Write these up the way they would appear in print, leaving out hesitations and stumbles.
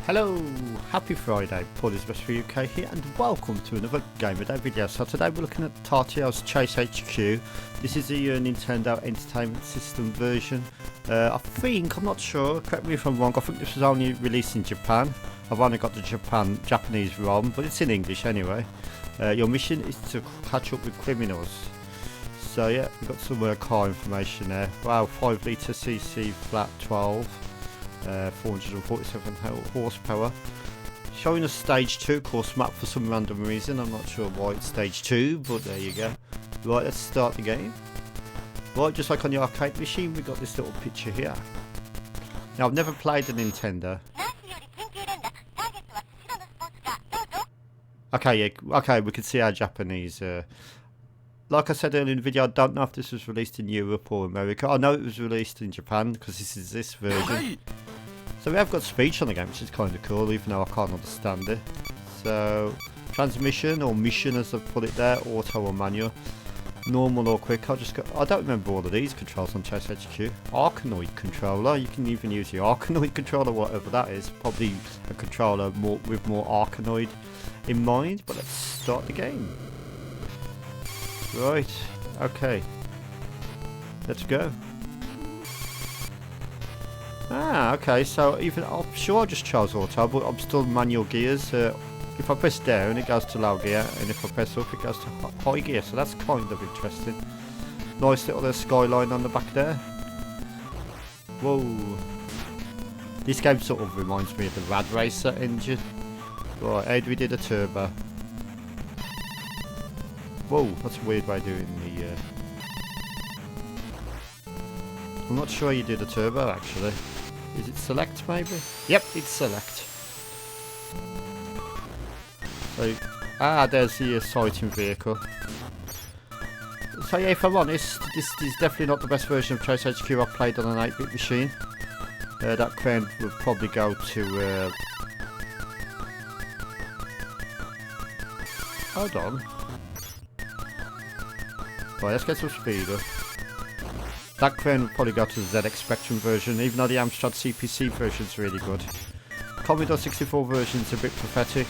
Hello, happy Friday, Paul is best for UK here and welcome to another Game of Day video. So today we're looking at Tartio's Chase HQ. This is the Nintendo Entertainment System version. I'm not sure, correct me if I'm wrong, I think this was only released in Japan. I've only got the Japanese ROM, but it's in English anyway. Your mission is to catch up with criminals. So yeah, we've got some car information there. Wow, 5 litre CC flat 12. 447 horsepower. Showing us stage 2 course map for some random reason. I'm not sure why it's stage 2, but there you go. Right, let's start the game. Right, just like on the arcade machine, we got this little picture here. Now, I've never played a Nintendo. Okay, yeah, okay, we can see our Japanese. Like I said earlier in the video, I don't know if this was released in Europe or America. I know it was released in Japan because this is this version. So we have got speech on the game, which is kind of cool, even though I can't understand it. So, transmission or mission as I've put it there, auto or manual, normal or quick. I don't remember all of these controls on Chase HQ. Arkanoid controller, you can even use the Arkanoid controller, whatever that is. Probably a controller with more Arkanoid in mind, but let's start the game. Right, okay, let's go. Ah, okay, so I'm sure I just chose auto, but I'm still manual gears. If I press down, it goes to low gear, and if I press up, it goes to high gear, so that's kind of interesting. Nice little skyline on the back there. Whoa. This game sort of reminds me of the Rad Racer engine. Right, how do we do the turbo? Whoa, that's a weird way of doing the... I'm not sure you do the turbo actually. Is it select maybe? Yep, it's select. So, there's the sighting vehicle. So yeah, if I'm honest, this is definitely not the best version of Chase HQ I've played on an 8-bit machine. That crown would probably go to... Hold on. Right, let's get some speed up. That crown would probably go to the ZX Spectrum version, even though the Amstrad CPC version is really good. Commodore 64 version is a bit pathetic.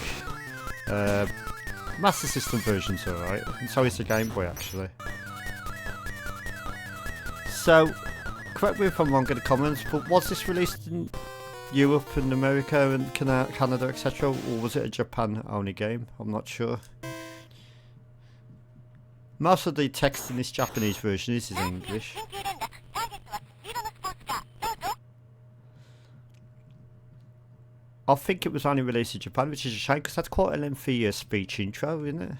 Master System version's alright, and so is the Game Boy actually. So, correct me if I'm wrong in the comments, but was this released in Europe and America and Canada, etc., or was it a Japan only game? I'm not sure. Most of the text in this Japanese version is in English. I think it was only released in Japan, which is a shame because that's quite a lengthy speech intro, isn't it?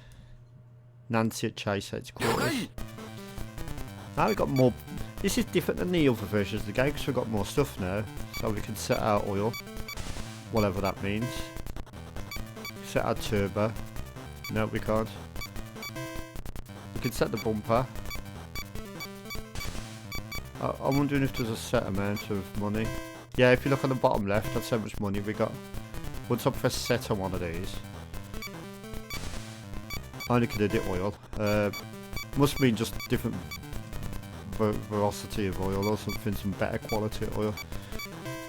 Nancy at Chase headquarters. Now we've got more. This is different than the other versions of the game because we've got more stuff now. So we can set our oil, whatever that means. Set our turbo. No, we can't. We can set the bumper. I'm wondering if there's a set amount of money. Yeah, if you look on the bottom left, that's how much money we got. Once I press set on one of these, I only can edit oil. Must mean just different velocity of oil or something, some better quality of oil.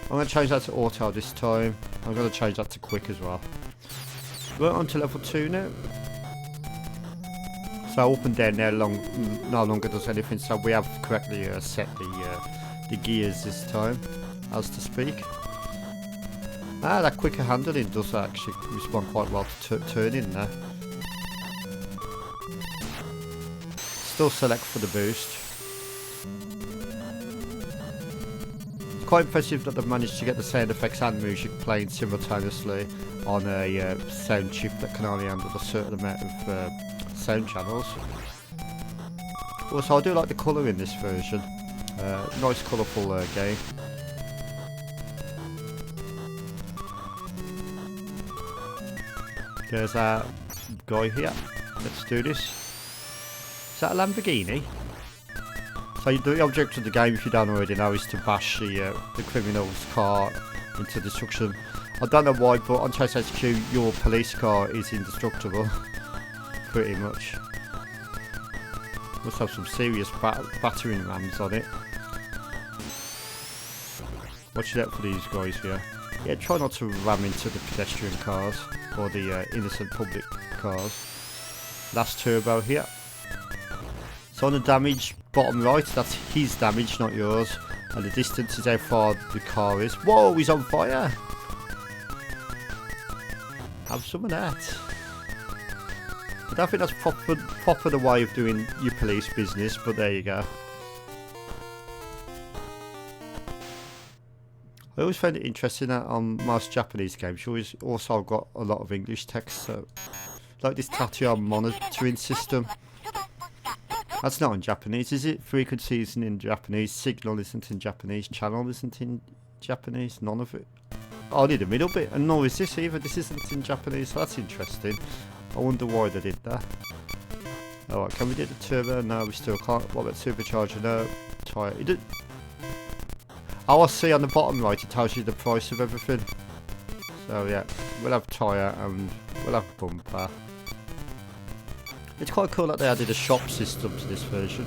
I'm going to change that to auto this time. I'm going to change that to quick as well. We're on to level 2 now. So up and down there no longer does anything, so we have correctly set the gears this time, as to speak. That quicker handling does actually respond quite well to turning there. Still select for the boost. Quite impressive that they've managed to get the sound effects and music playing simultaneously on a sound chip that can only handle a certain amount of sound channels. Also, I do like the colour in this version. Nice colourful game. There's our guy here. Let's do this. Is that a Lamborghini? So the object of the game, if you don't already know, is to bash the criminal's car into destruction. I don't know why, but on Chase HQ your police car is indestructible. Pretty much. Must have some serious battering rams on it. Watch out for these guys here. Yeah, try not to ram into the pedestrian cars or the innocent public cars. Last turbo here. So on the damage, bottom right, that's his damage, not yours. And the distance is how far the car is. Whoa, he's on fire! Have some of that. I don't think that's proper the way of doing your police business, but there you go. I always find it interesting that on most Japanese games you always also got a lot of English text, so like this Tachyon monitoring system. That's not in Japanese, is it? Frequency isn't in Japanese, signal isn't in Japanese, channel isn't in Japanese, none of it. Only the middle bit, and nor is this either. This isn't in Japanese, so that's interesting. I wonder why they did that. Alright, can we do the turbo? No, we still can't. What about supercharger? No. Tyre. Oh, I see on the bottom right, it tells you the price of everything. So yeah, we'll have tyre and we'll have bumper. It's quite cool that they added a shop system to this version.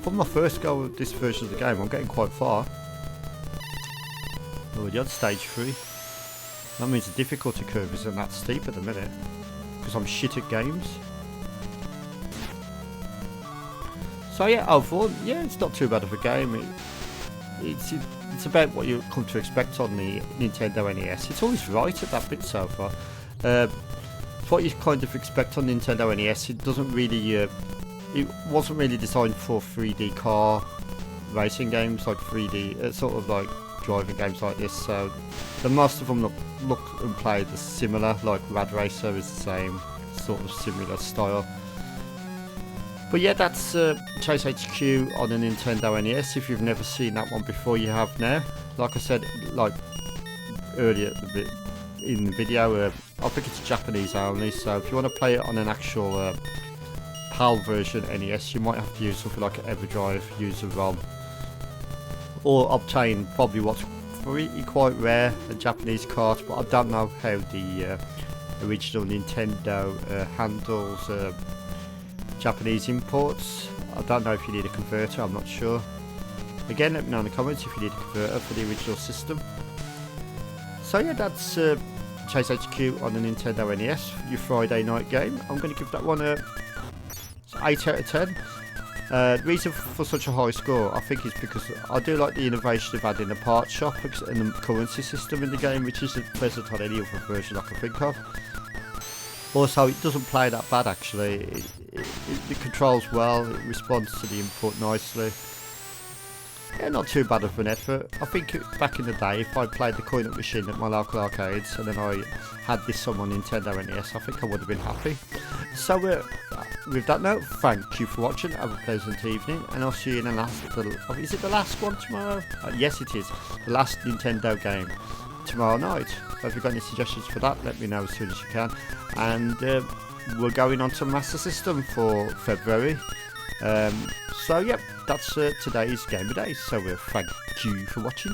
From my first go with this version of the game, I'm getting quite far. Oh, you're on stage 3. That means the difficulty curve isn't that steep at the minute, because I'm shit at games. So yeah, overall, yeah, it's not too bad of a game. It's about what you come to expect on the Nintendo NES. It's always right at that bit so far. It's what you kind of expect on Nintendo NES. It doesn't really, it wasn't really designed for 3D car racing games, like 3D, sort of like driving games like this. So most of them look and play similar, like Rad Racer is the same sort of similar style. But yeah, that's Chase HQ on the Nintendo NES. If you've never seen that one before, you have now. Like I said, like earlier in the video, I think it's Japanese only. So if you want to play it on an actual PAL version NES, you might have to use something like an EverDrive, use a ROM, or obtain probably what's pretty quite rare, a Japanese cart. But I don't know how the original Nintendo handles Japanese imports. I don't know if you need a converter, I'm not sure. Again, let me know in the comments if you need a converter for the original system. So yeah, that's Chase HQ on the Nintendo NES, your Friday night game. I'm going to give that one a 8 out of 10. The reason for such a high score, I think, is because I do like the innovation of adding a part shop and the currency system in the game, which isn't present on any other version I can think of. Also, it doesn't play that bad actually. It controls well, it responds to the input nicely. Yeah, not too bad of an effort. I think back in the day, if I played the coin-up machine at my local arcades and then I had this on my Nintendo NES, I think I would have been happy. So with that note, thank you for watching, have a pleasant evening, and I'll see you in the last, is it the last one tomorrow? Yes it is, the last Nintendo game tomorrow night. So if you've got any suggestions for that, let me know as soon as you can. And we're going on to Master System for February. So yep, that's today's Game of Day. So thank you for watching.